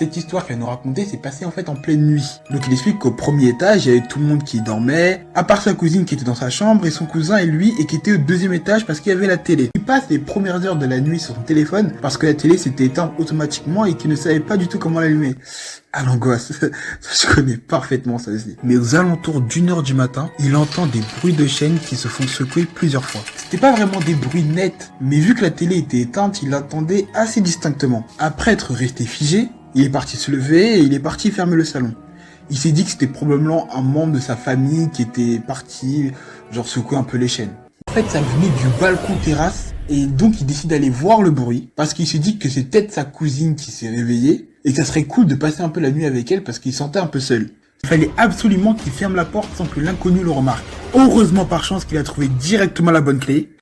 Cette histoire qu'elle nous racontait s'est passée en fait en pleine nuit. Donc il explique qu'au premier étage, il y avait tout le monde qui dormait, à part sa cousine qui était dans sa chambre et son cousin et lui et qui était au deuxième étage parce qu'il y avait la télé. Il passe les premières heures de la nuit sur son téléphone parce que la télé s'était éteinte automatiquement et qu'il ne savait pas du tout comment l'allumer. Ah l'angoisse, ça je connais parfaitement ça aussi. Mais aux alentours d'1h du matin, il entend des bruits de chaînes qui se font secouer plusieurs fois. C'était pas vraiment des bruits nets, mais vu que la télé était éteinte, il l'entendait assez distinctement. Après être resté figé, il est parti se lever et il est parti fermer le salon. Il s'est dit que c'était probablement un membre de sa famille qui était parti, genre secouer un peu les chaînes. En fait, ça venait du balcon terrasse et donc il décide d'aller voir le bruit parce qu'il se dit que c'est peut-être sa cousine qui s'est réveillée et que ça serait cool de passer un peu la nuit avec elle parce qu'il se sentait un peu seul. Il fallait absolument qu'il ferme la porte sans que l'inconnu le remarque. Heureusement par chance qu'il a trouvé directement la bonne clé.